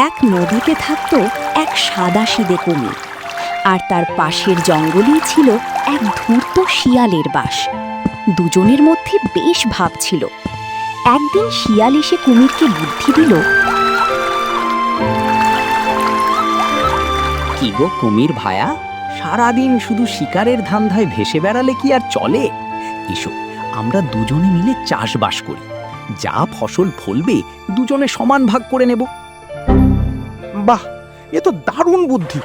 এক নদীতে থাকত এক সাদাসিধে কুমির, আর তার পাশের জঙ্গলেই ছিল এক ধূর্ত শিয়ালের বাস। দুজনের মধ্যে বেশ ভাব ছিল। একদিন শিয়াল এসে কুমিরকে বুদ্ধি দিল। কি গো কুমির ভায়া, সারাদিন শুধু শিকারের ধান্ধায় ভেসে বেড়ালে কি আর চলে? এসো, আমরা দুজনে মিলে চাষবাস করি। যা ফসল ফলবে দুজনে সমান ভাগ করে নেব। বাহ, এ তো দারুণ বুদ্ধি।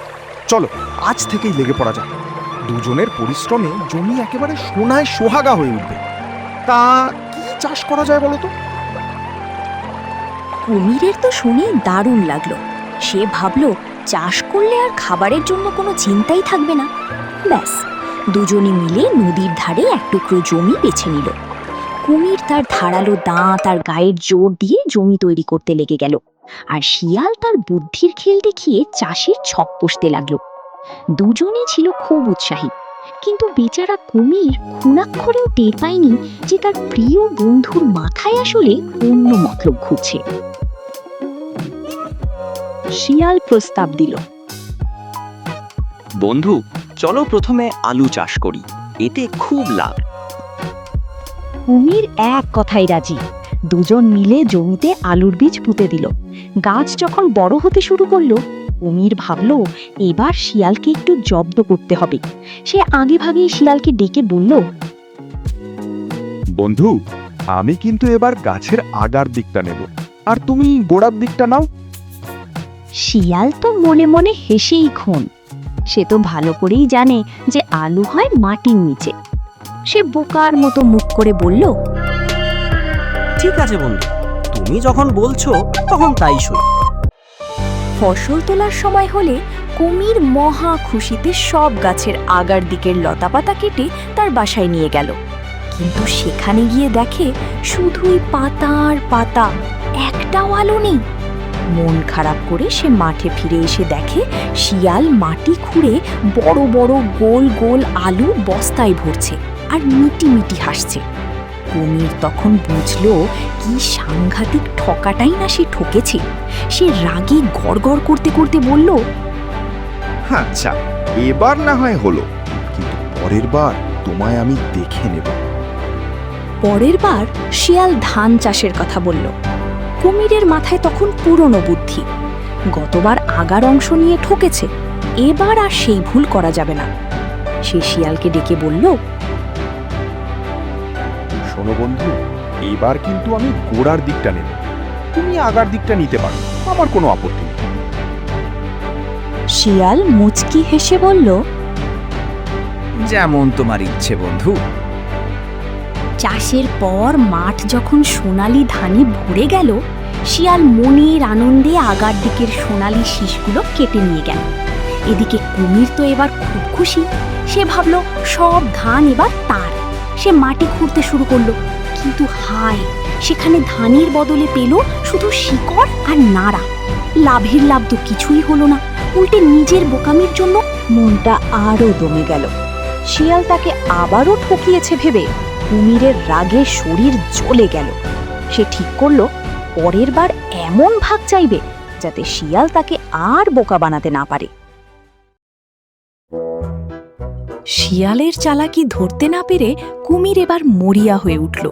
চলো আজ থেকেই লেগে পড়া যাক। দুজনের পরিশ্রমে জমি একেবারে সোনায় সোহাগা হয়ে উঠবে। তা কি চাষ করা যায় বলো তো? কুমিরের তো শুনে দারুণ লাগলো। সে ভাবল চাষ করলে আর খাবারের জন্য কোনো চিন্তাই থাকবে না। ব্যাস, দুজনে মিলে নদীর ধারে এক টুকরো জমি বেছে নিল। কুমির তার ধারালো দাঁত আর গায়ের জোর দিয়ে জমি তৈরি করতে লেগে গেল, আর শিয়াল তার বুদ্ধির খেল দেখিয়ে চাষের ছক কষতে লাগলো। দুজনেই ছিল খুব উৎসাহী, কিন্তু বেচারা কুমির খুনাক্ষরেও টের পায়নি যে তার প্রিয় বন্ধুর মাথায় আসলে অন্য মতলব ঘুরছে। শিয়াল প্রস্তাব দিল, বন্ধু, চলো প্রথমে আলু চাষ করি, এতে খুব লাভ। কুমির এক কথাই রাজি। দুজন মিলে জমিতে আলুর বীজ পুঁতে দিল। গাছ যখন বড় হতে শুরু করলো, কুমির ভাবল এবার শিয়ালকে একটু জব্দ করতে হবে। সে আগে ভাগেই শিয়ালকে ডেকে বলল, বন্ধু, আমি কিন্তু এবার গাছের আগার দিকটা নেব, আর তুমি গোড়ার দিকটা নাও। শিয়াল তো মনে মনে হেসেই খুন। সে তো ভালো করেই জানে যে আলু হয় মাটির নিচে। সে বোকার মতো মুখ করে বলল, ঠিক আছে বন্ধু, তুমি যখন বলছো তখন তাই শুনি। ফসল তোলার সময় হলে কুমির মহা খুশিতে সব গাছের আগার দিকের লতাপাতা কেটে তার বাসায় নিয়ে গেল। কিন্তু সেখানে গিয়ে দেখে শুধুই পাতা আর পাতা, একটাও আলো নেই। মন খারাপ করে সে মাঠে ফিরে এসে দেখে শিয়াল মাটি খুঁড়ে বড় বড় গোল গোল আলু বস্তায় ভরছে আর মিটি মিটি হাসছে। কুমির তখন বুঝলো কি সাংঘাতিক ঠকাটাই না সে ঠকেছে। সে রাগে গড়গড় করতে করতে বলল, আচ্ছা, এবার না হয় হলো, কিন্তু পরের বার তোমায় আমি দেখে নেব। পরের বার শিয়াল ধান চাষের কথা বলল। কুমিরের মাথায় তখন পুরনো বুদ্ধি। গতবার আগার অংশ নিয়ে ঠকেছে, এবার আর সেই ভুল করা যাবে না। সে শিয়ালকে ডেকে বলল, শোনো বন্ধু, এবার কিন্তু আমি গোড়ার দিকটা নেব, তুমি আগার দিকটা নিতে পারো, আমার কোনো আপত্তি নেই। শিয়াল মুচকি হেসে বলল, যেমন তোমার ইচ্ছে বন্ধু। চাষের পর মাঠ যখন সোনালি ধানে ভরে গেল, শিয়াল মনের আনন্দে আগার দিকের সোনালি শীষগুলো কেটে নিয়ে গেল। এদিকে কুমির তো এবার খুব খুশি। সে ভাবল সব ধান এবার তার। সে মাটি খুঁড়তে শুরু করলো, কিন্তু হায়, সেখানে ধানের বদলে পেল শুধু শিকড় আর নাড়া। লাভের লাভ তো কিছুই হলো না, উল্টে নিজের বোকামির জন্য মনটা আরও দমে গেল। শিয়াল তাকে আবারও ঠকিয়েছে ভেবে কুমিরের রাগে শরীর জ্বলে গেল। সে ঠিক করলো পরের বার এমন ভাগ চাইবে যাতে শিয়াল তাকে আর বোকা বানাতে না পারে। শিয়ালের চালাকি ধরতে না পেরে কুমির এবার মরিয়া হয়ে উঠল।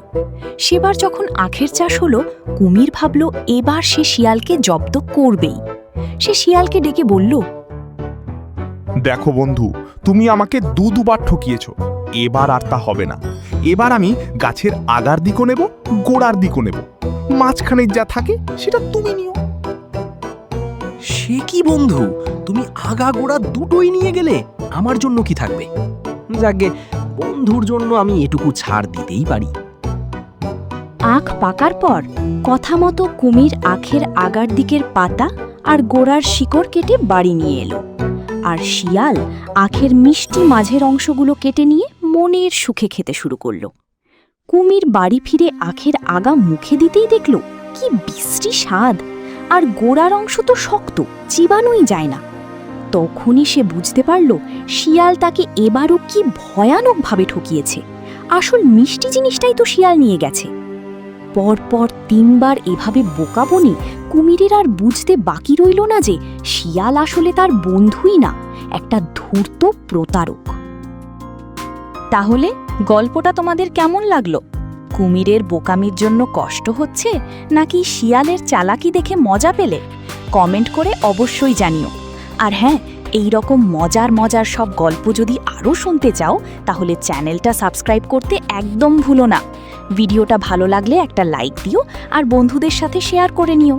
সেবার যখন আখের চাষ হলো, কুমির ভাবল এবার সে শিয়ালকে জব্দ করবেই। সে শিয়ালকে ডেকে বলল, দেখো বন্ধু, তুমি আমাকে দুবার ঠকিয়েছো, এবার আর তা হবে না। এবার আমি গাছের আগার দিকও নেব, গোড়ার দিকও নেব, মাঝখানে যা থাকে সেটা তুমি নিও। সে কি বন্ধু, তুমি আগা গোড়া দুটোই নিয়ে গেলে, আমার জন্য কি থাকবে? যাকে বন্ধুর জন্য আমি এটুকু ছাড় দিতেই পারি। আখ পাকার পর কথা মতো কুমির আখের আগার দিকের পাতা আর গোড়ার শিকড় কেটে বাড়ি নিয়ে এলো, আর শিয়াল আখের মিষ্টি মাঝের অংশগুলো কেটে নিয়ে মনের সুখে খেতে শুরু করলো। কুমির বাড়ি ফিরে আখের আগা মুখে দিতেই দেখল কি বিশ্রী স্বাদ, আর গোড়ার অংশ তো শক্ত, চিবানোই যায় না। তখনই সে বুঝতে পারল শিয়াল তাকে এবারও কি ভয়ানকভাবে ঠকিয়েছে। আসল মিষ্টি জিনিসটাই তো শিয়াল নিয়ে গেছে। পরপর 3 বার এভাবে বোকা বনে কুমিরের আর বুঝতে বাকি রইল না যে শিয়াল আসলে তার বন্ধুই না, একটা ধূর্ত প্রতারক। তাহলে গল্পটা তোমাদের কেমন লাগলো? কুমিরের বোকামির জন্য কষ্ট হচ্ছে নাকি শিয়ালের চালাকি দেখে মজা পেলে? কমেন্ট করে অবশ্যই জানিও। আর হ্যাঁ, এই রকম মজার মজার সব গল্প যদি আরও শুনতে চাও তাহলে চ্যানেলটা সাবস্ক্রাইব করতে একদম ভুলো না। ভিডিওটা ভালো লাগলে একটা লাইক দিও আর বন্ধুদের সাথে শেয়ার করে নিও।